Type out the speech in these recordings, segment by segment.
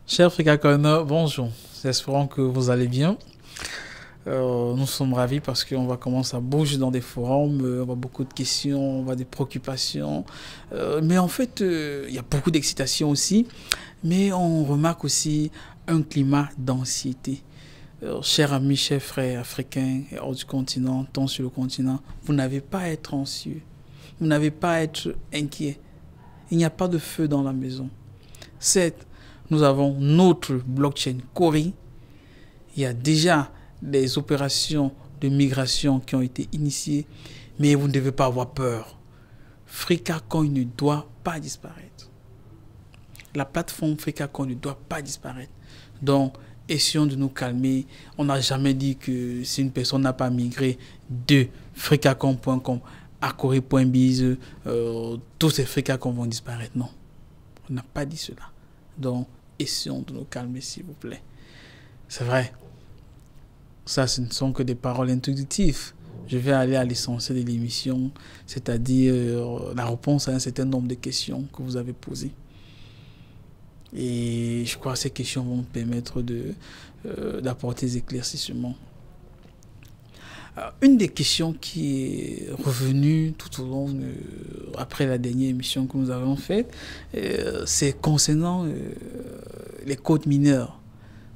Cher Frikakone, bonjour. Espérons que vous allez bien. Nous sommes ravis parce qu'on va commencer à bouger dans des forums, on va beaucoup de questions, on va des préoccupations. Mais en fait, il y a beaucoup d'excitation aussi. Mais on remarque aussi un climat d'anxiété. Chers amis, chers frères africains et hors du continent, tant sur le continent, vous n'avez pas à être anxieux. Vous n'avez pas à être inquiet. Il n'y a pas de feu dans la maison. Certes, nous avons notre blockchain Cori. Il y a déjà des opérations de migration qui ont été initiées, mais vous ne devez pas avoir peur. Frikacoin ne doit pas disparaître. La plateforme Frikacoin ne doit pas disparaître. Donc, essayons de nous calmer. On n'a jamais dit que si une personne n'a pas migré de frikacoin.com à cori.biz, tous ces Frikacoin vont disparaître. Non, on n'a pas dit cela. Donc, essayons de nous calmer, s'il vous plaît. C'est vrai. Ça, ce ne sont que des paroles introductives. Je vais aller à l'essentiel de l'émission, c'est-à-dire la réponse à un certain nombre de questions que vous avez posées. Et je crois que ces questions vont me permettre d'apporter des éclaircissements. Une des questions qui est revenue tout au long, après la dernière émission que nous avons faite, c'est concernant les codes mineurs.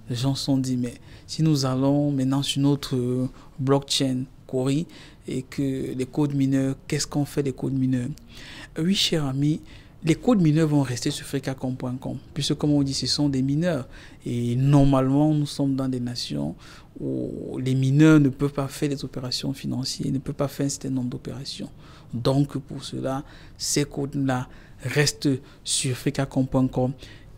Les gens se sont dit, mais si nous allons maintenant sur notre blockchain Cori et que les codes mineurs, qu'est-ce qu'on fait des codes mineurs? Oui, chers amis, les codes mineurs vont rester sur frikacoin.com, puisque comme on dit, ce sont des mineurs. Et normalement, nous sommes dans des nations où les mineurs ne peuvent pas faire des opérations financières, ne peuvent pas faire un certain nombre d'opérations. Donc, pour cela, ces codes-là restent sur frikacoin.com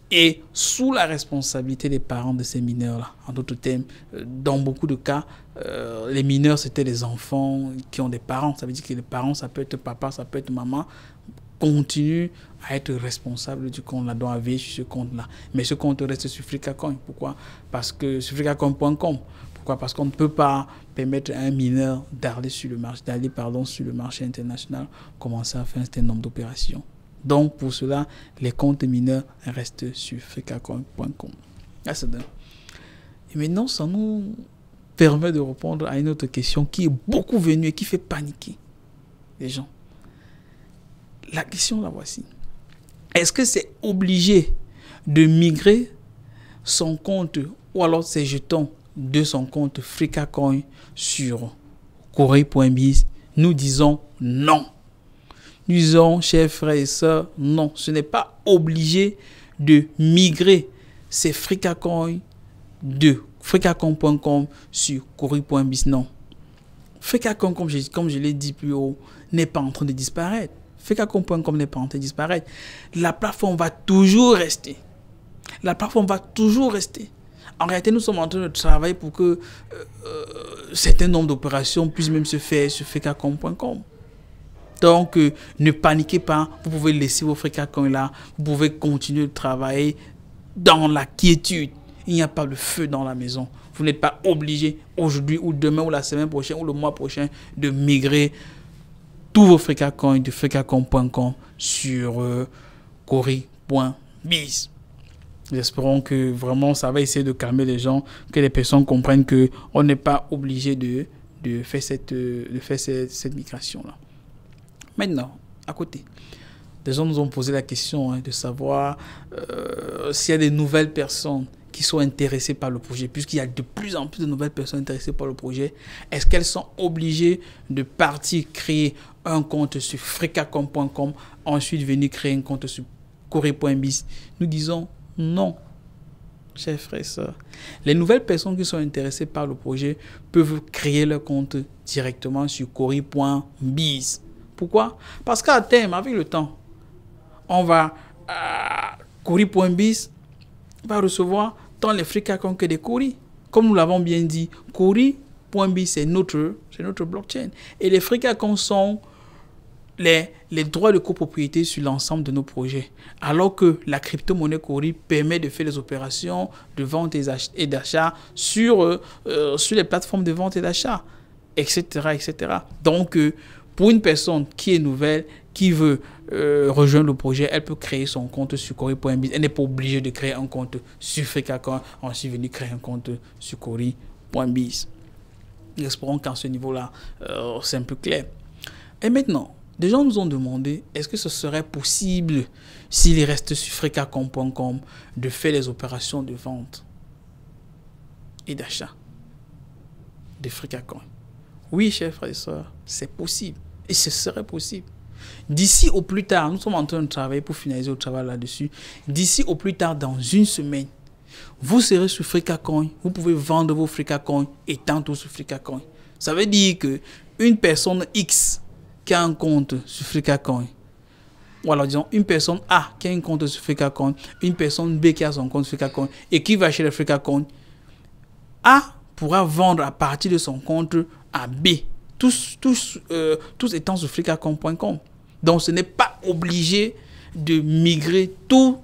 et sous la responsabilité des parents de ces mineurs-là. En d'autres termes, dans beaucoup de cas, les mineurs, c'était les enfants qui ont des parents. Ça veut dire que les parents, ça peut être papa, ça peut être maman, continue à être responsable du compte là, doit veiller sur ce compte-là. Mais ce compte reste sur Frikacoin. Pourquoi? Parce que sur frikacoin.com. Pourquoi? Parce qu'on ne peut pas permettre à un mineur d'aller sur le marché international, commencer à faire un certain nombre d'opérations. Donc, pour cela, les comptes mineurs restent sur frikacoin.com. Et maintenant, ça nous permet de répondre à une autre question qui est beaucoup venue et qui fait paniquer les gens. La question, la voici. Est-ce que c'est obligé de migrer son compte ou alors ses jetons de son compte Frikacoin sur cori.biz? Nous disons non. Nous disons, chers frères et sœurs, non. Ce n'est pas obligé de migrer ces Frikacoin de frikacoin.com sur cori.biz. Non. Frikacoin, comme je l'ai dit plus haut, n'est pas en train de disparaître. Frikacoin.com n'est pas en train de disparaître. La plateforme va toujours rester. La plateforme va toujours rester. En réalité, nous sommes en train de travailler pour que certains nombres d'opérations puissent même se faire sur frikacoin.com. Donc, ne paniquez pas. Vous pouvez laisser vos Frikacoin là. Vous pouvez continuer de travailler dans la quiétude. Il n'y a pas de feu dans la maison. Vous n'êtes pas obligé aujourd'hui ou demain ou la semaine prochaine ou le mois prochain de migrer tous vos Frikacoin de frikacoin.com sur cori.biz. Espérons que vraiment ça va essayer de calmer les gens, que les personnes comprennent qu'on n'est pas obligé de faire cette migration-là. Maintenant, à côté, des gens nous ont posé la question de savoir s'il y a des nouvelles personnes qui sont intéressées par le projet, puisqu'il y a de plus en plus de nouvelles personnes intéressées par le projet. Est-ce qu'elles sont obligées de partir créer un compte sur frikacoin.com, ensuite venir créer un compte sur cori.biz? Nous disons non, chers frères et sœurs. Les nouvelles personnes qui sont intéressées par le projet peuvent créer leur compte directement sur cori.biz. Pourquoi? Parce qu'à terme, avec le temps, on va cori.biz va recevoir tant les Frikacoin que des Cori. Comme nous l'avons bien dit, cori.biz c'est notre blockchain. Et les Frikacoin sont les droits de copropriété sur l'ensemble de nos projets. Alors que la crypto-monnaie Cori permet de faire des opérations de vente et d'achat sur les plateformes de vente et d'achat, etc., etc. Donc, pour une personne qui est nouvelle, qui veut rejoindre le projet, elle peut créer son compte sur Cori.biz. Elle n'est pas obligée de créer un compte sur Freecacoin, ensuite venir créer un compte sur Cori.biz. Espérons qu'à ce niveau-là, c'est un peu clair. Et maintenant, des gens nous ont demandé, est-ce que ce serait possible, s'il reste sur freecacoin.com, de faire les opérations de vente et d'achat de Freecacoin? Oui, chers frères et sœurs, c'est possible. Et ce serait possible. D'ici au plus tard, nous sommes en train de travailler pour finaliser le travail là-dessus. D'ici au plus tard, dans une semaine, vous serez sur Freecacoin. Vous pouvez vendre vos Freecacoin étant tout sur Freecacoin. Ça veut dire que une personne X qui a un compte sur Freecacoin, ou alors disons une personne A qui a un compte sur Freecacoin, une personne B qui a son compte sur Freecacoin et qui va acheter le Freecacoin, A pourra vendre à partir de son compte à B, tous étant sur freecacoin.com. Donc ce n'est pas obligé de migrer tous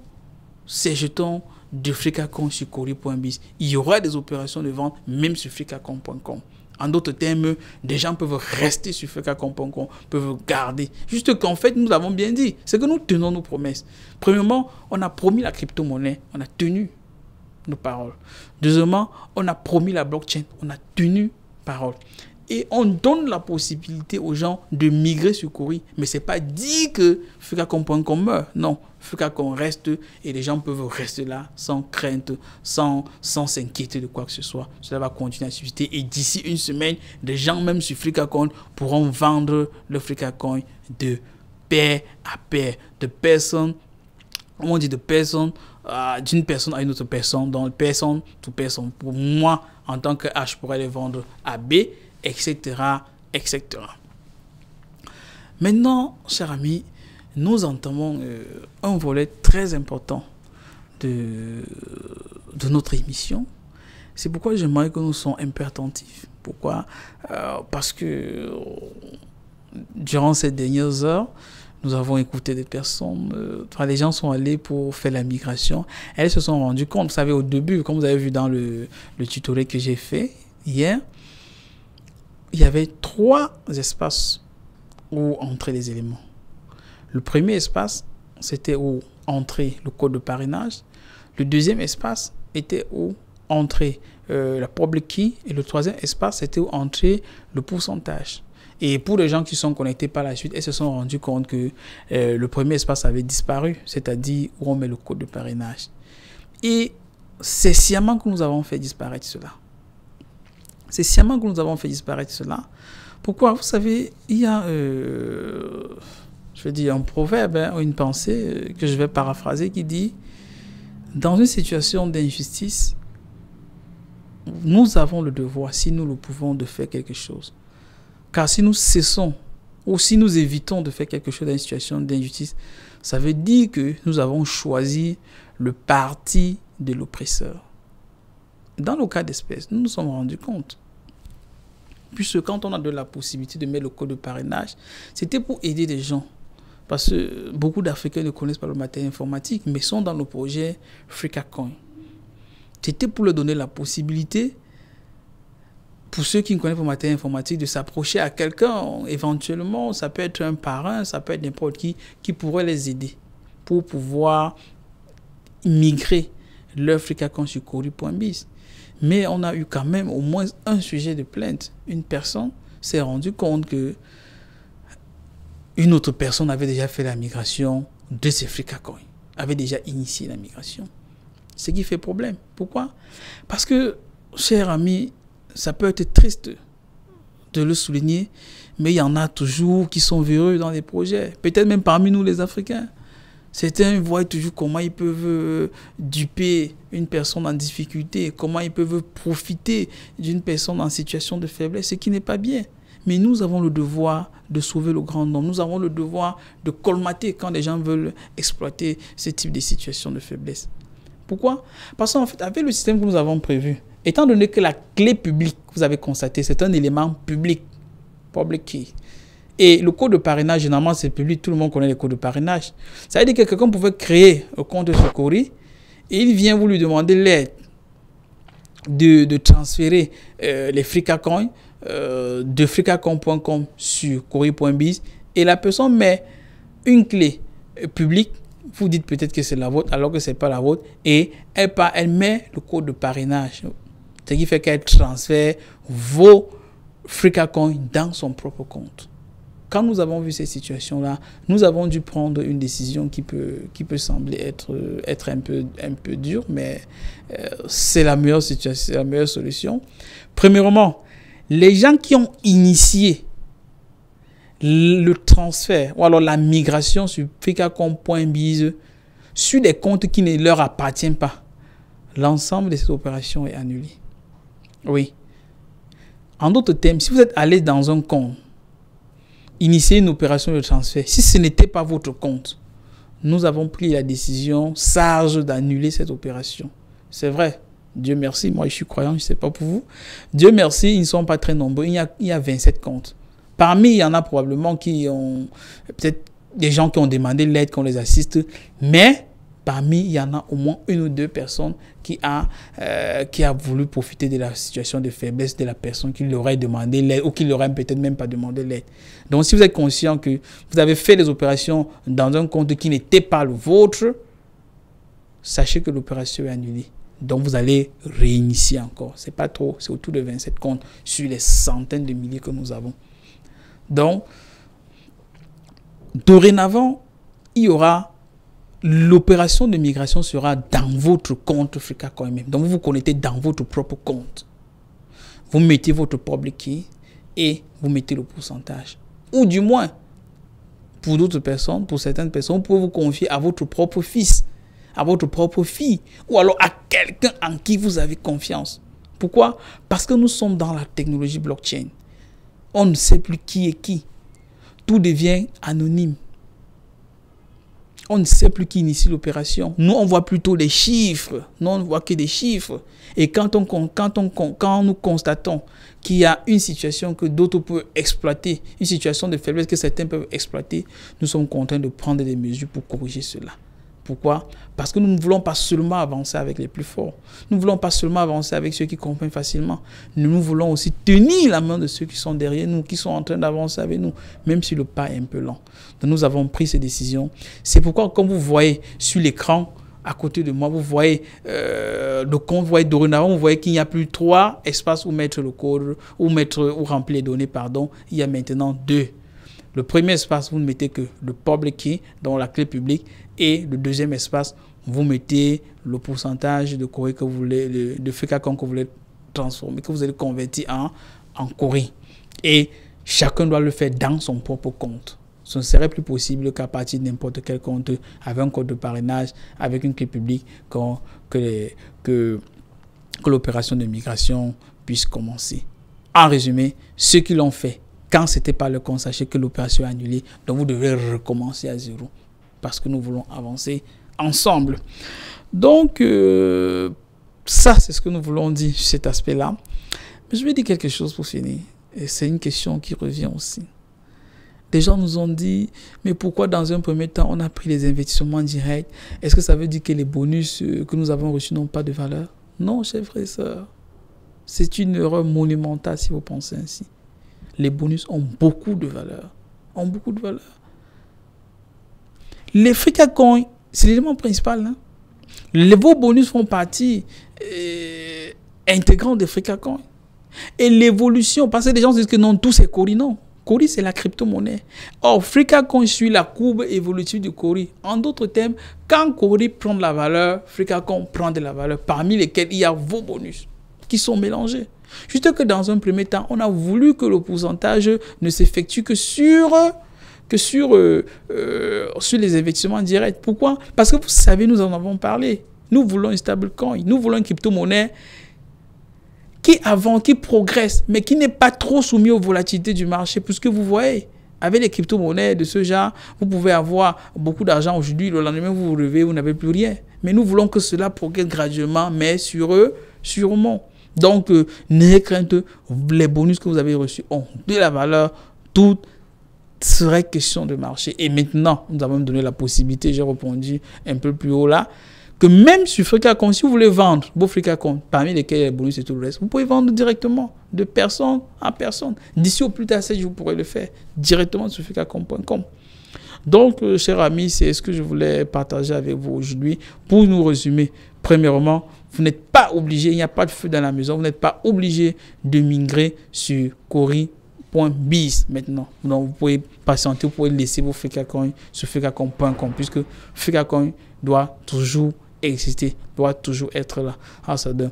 ces jetons de Freecacoin sur Cori.biz. Il y aura des opérations de vente même sur freecacoin.com. En d'autres termes, des gens peuvent rester sur freecacoin.com, peuvent garder. Juste qu'en fait, nous avons bien dit, c'est que nous tenons nos promesses. Premièrement, on a promis la crypto-monnaie, on a tenu nos paroles. Deuxièmement, on a promis la blockchain, on a tenu parole. Et on donne la possibilité aux gens de migrer sur Cori. Mais ce n'est pas dit que freecacoin.com meurt. Non, Freecacoin reste et les gens peuvent rester là sans crainte, sans s'inquiéter de quoi que ce soit. Cela va continuer à subsister. Et d'ici une semaine, des gens même sur Freecacoin pourront vendre le Freecacoin de pair à pair, de personne, on dit de personne, d'une personne à une autre personne, donc personne to personne. Pour moi, en tant que H, je pourrais les vendre à B, etc., etc. Maintenant, chers amis, nous entamons un volet très important de notre émission. C'est pourquoi j'aimerais que nous soyons un peu attentifs. Pourquoi? Parce que durant ces dernières heures, nous avons écouté des personnes, les gens sont allés pour faire la migration. Elles se sont rendues compte, vous savez, au début, comme vous avez vu dans le tutoriel que j'ai fait hier, il y avait 3 espaces où entrer les éléments. Le premier espace, c'était où entrer le code de parrainage. Le deuxième espace était où entrer la public key. Et le troisième espace, c'était où entrer le pourcentage. Et pour les gens qui sont connectés par la suite, ils se sont rendus compte que le premier espace avait disparu, c'est-à-dire où on met le code de parrainage. Et c'est sciemment que nous avons fait disparaître cela. C'est sciemment que nous avons fait disparaître cela. Pourquoi? Vous savez, il y a, je vais dire un proverbe, ou une pensée que je vais paraphraser qui dit: dans une situation d'injustice, nous avons le devoir, si nous le pouvons, de faire quelque chose. Car si nous cessons ou si nous évitons de faire quelque chose dans une situation d'injustice, ça veut dire que nous avons choisi le parti de l'oppresseur. Dans le cas d'espèce, nous nous sommes rendus compte. Puisque quand on a de la possibilité de mettre le code de parrainage, c'était pour aider les gens. Parce que beaucoup d'Africains ne connaissent pas le matériel informatique, mais sont dans le projet Freecacoin. C'était pour leur donner la possibilité, pour ceux qui ne connaissent pas le matériel informatique, de s'approcher à quelqu'un. Éventuellement, ça peut être un parrain, ça peut être n'importe qui pourrait les aider pour pouvoir migrer leur Freecacoin sur Cori.biz. Mais on a eu quand même au moins un sujet de plainte. Une personne s'est rendue compte que une autre personne avait déjà fait la migration de ses Freecacoin, avait déjà initié la migration. Ce qui fait problème. Pourquoi? Parce que, chers amis, ça peut être triste de le souligner, mais il y en a toujours qui sont véreux dans les projets. Peut-être même parmi nous les Africains. Certains voient toujours comment ils peuvent duper une personne en difficulté, comment ils peuvent profiter d'une personne en situation de faiblesse, ce qui n'est pas bien. Mais nous avons le devoir de sauver le grand nombre. Nous avons le devoir de colmater quand les gens veulent exploiter ce type de situation de faiblesse. Pourquoi? Parce qu'en fait, avec le système que nous avons prévu, étant donné que la clé publique, vous avez constaté, c'est un élément public, public key. Et le code de parrainage, généralement, c'est public. Tout le monde connaît le code de parrainage. Ça veut dire que quelqu'un pouvait créer un compte sur Cori et il vient vous lui demander l'aide de transférer les Freecacoin de freecacoin.com sur Cori.biz et la personne met une clé publique, vous dites peut-être que c'est la vôtre, alors que ce n'est pas la vôtre, et elle met le code de parrainage. Ce qui fait qu'elle transfère vos FreeCaCoin dans son propre compte. Quand nous avons vu cette situation-là, nous avons dû prendre une décision qui peut sembler être un peu dure, mais c'est la meilleure situation, c'est la meilleure solution. Premièrement, les gens qui ont initié le transfert ou alors la migration sur freecacoin.biz sur des comptes qui ne leur appartiennent pas, l'ensemble de cette opération est annulé. Oui. En d'autres termes, si vous êtes allé dans un compte, initier une opération de transfert, si ce n'était pas votre compte, nous avons pris la décision sage d'annuler cette opération. C'est vrai. Dieu merci, moi je suis croyant, je ne sais pas pour vous. Dieu merci, ils ne sont pas très nombreux. Il y a 27 comptes. Parmi, il y en a probablement qui ont, peut-être des gens qui ont demandé l'aide, qu'on les assiste, mais parmi, il y en a au moins une ou deux personnes qui a voulu profiter de la situation de faiblesse de la personne qui leur aurait demandé l'aide ou qui leur aurait peut-être même pas demandé l'aide. Donc, si vous êtes conscient que vous avez fait des opérations dans un compte qui n'était pas le vôtre, sachez que l'opération est annulée. Donc, vous allez réinitier encore. Ce n'est pas trop, c'est autour de 27 comptes sur les centaines de milliers que nous avons. Donc, dorénavant, il y aura l'opération de migration sera dans votre compte FreeCaCoin même. Donc, vous vous connectez dans votre propre compte. Vous mettez votre public key et vous mettez le pourcentage. Ou du moins, pour d'autres personnes, pour certaines personnes, vous pouvez vous confier à votre propre fils, à votre propre fille, ou alors à quelqu'un en qui vous avez confiance. Pourquoi? Parce que nous sommes dans la technologie blockchain. On ne sait plus qui est qui. Tout devient anonyme. On ne sait plus qui initie l'opération. Nous, on voit plutôt les chiffres. Nous, on ne voit que des chiffres. Et quand nous constatons qu'il y a une situation que d'autres peuvent exploiter, une situation de faiblesse que certains peuvent exploiter, nous sommes contraints de prendre des mesures pour corriger cela. Pourquoi? Parce que nous ne voulons pas seulement avancer avec les plus forts. Nous ne voulons pas seulement avancer avec ceux qui comprennent facilement. Nous voulons aussi tenir la main de ceux qui sont derrière nous, qui sont en train d'avancer avec nous, même si le pas est un peu lent. Donc nous avons pris ces décisions. C'est pourquoi, comme vous voyez sur l'écran, à côté de moi, vous voyez le compte, vous voyez dorénavant, vous voyez qu'il n'y a plus 3 espaces où mettre le code, où remplir les données, pardon. Il y a maintenant 2. Le premier espace, vous ne mettez que le public key, dans la clé publique, et le deuxième espace, vous mettez le pourcentage de Cori que vous voulez, de FreeCaCoin que vous voulez transformer, que vous allez convertir en Cori. Et chacun doit le faire dans son propre compte. Ce ne serait plus possible qu'à partir de n'importe quel compte, avec un code de parrainage, avec une clé publique, que l'opération de migration puisse commencer. En résumé, ceux qui l'ont fait, quand ce n'était pas le compte, sachez que l'opération est annulée. Donc, vous devez recommencer à zéro. Parce que nous voulons avancer ensemble. Donc, ça, c'est ce que nous voulons dire sur cet aspect-là. Mais je vais dire quelque chose pour finir. Et c'est une question qui revient aussi. Des gens nous ont dit, mais pourquoi dans un premier temps, on a pris les investissements directs? Est-ce que ça veut dire que les bonus que nous avons reçus n'ont pas de valeur? Non, chers frères et sœurs. C'est une erreur monumentale si vous pensez ainsi. Les bonus ont beaucoup de valeur. Ont beaucoup de valeur. Les FreeCaCoin, c'est l'élément principal. Hein? Vos bonus font partie intégrante des FreeCaCoin. Et l'évolution, parce que les gens disent que non, tout c'est Cori. Non, Cori c'est la crypto-monnaie. Or, FreeCaCoin suit la courbe évolutive du Cori. En d'autres termes, quand Cori prend de la valeur, FreeCaCoin prend de la valeur, parmi lesquels il y a vos bonus qui sont mélangés. Juste que dans un premier temps, on a voulu que le pourcentage ne s'effectue que sur les investissements directs. Pourquoi? Parce que vous savez, nous en avons parlé. Nous voulons une stablecoin, nous voulons une crypto-monnaie qui progresse, mais qui n'est pas trop soumis aux volatilités du marché. Puisque vous voyez, avec les crypto-monnaies de ce genre, vous pouvez avoir beaucoup d'argent aujourd'hui, le lendemain vous vous levez, vous n'avez plus rien. Mais nous voulons que cela progresse graduellement, mais sûrement. Donc, n'ayez crainte, les bonus que vous avez reçus ont de la valeur, toute serait question de marché. Et maintenant, nous avons donné la possibilité, j'ai répondu un peu plus haut là, que même sur FreeCaCoin, si vous voulez vendre vos FreeCaCoin, parmi lesquels les bonus et tout le reste, vous pouvez vendre directement de personne à personne. D'ici au plus tard, vous pourrez le faire directement sur FreeCaCoin.com. Donc, chers amis, c'est ce que je voulais partager avec vous aujourd'hui. Pour nous résumer, premièrement, vous n'êtes pas obligé, il n'y a pas de feu dans la maison, vous n'êtes pas obligé de migrer sur Cori.biz maintenant. Donc, vous pouvez patienter, vous pouvez laisser vos FreeCaCoin sur freecacoin.com puisque FreeCaCoin doit toujours exister, doit toujours être là. Ah, ça donne.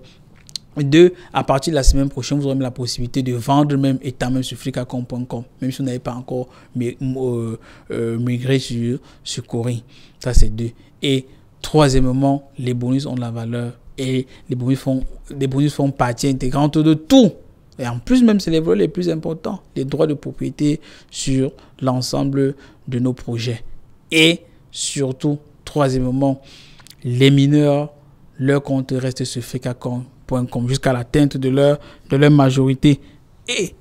Deux, à partir de la semaine prochaine, vous aurez la possibilité de vendre même étant même sur freecacoin.com, même si vous n'avez pas encore migré sur Cori. Ça, c'est deux. Et troisièmement, les bonus ont de la valeur et les bonus font partie intégrante de tout. Et en plus, même, c'est les volets les plus importants, les droits de propriété sur l'ensemble de nos projets. Et surtout, troisièmement, les mineurs, leur compte reste sur freecacoin.com jusqu'à l'atteinte de leur majorité. Et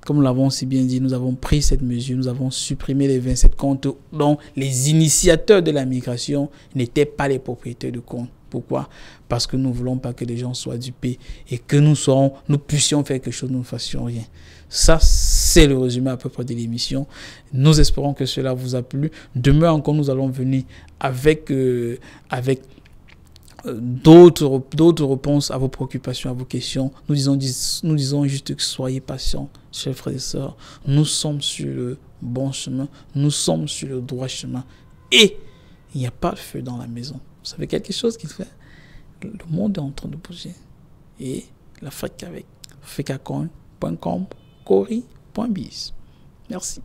comme nous l'avons si bien dit, nous avons pris cette mesure, nous avons supprimé les 27 comptes dont les initiateurs de la migration n'étaient pas les propriétaires de comptes. Pourquoi? Parce que nous ne voulons pas que les gens soient dupés et que nous puissions faire quelque chose, nous ne fassions rien. Ça, c'est le résumé à peu près de l'émission. Nous espérons que cela vous a plu. Demain encore, nous allons venir avec d'autres réponses à vos préoccupations, à vos questions. Nous disons juste que soyez patients, chers frères et sœurs. Nous sommes sur le bon chemin. Nous sommes sur le droit chemin. Et il n'y a pas de feu dans la maison. Vous savez quelque chose qui fait? Le monde est en train de bouger. Et l'Afrique avec freecacoin.com, Cori.biz. Merci.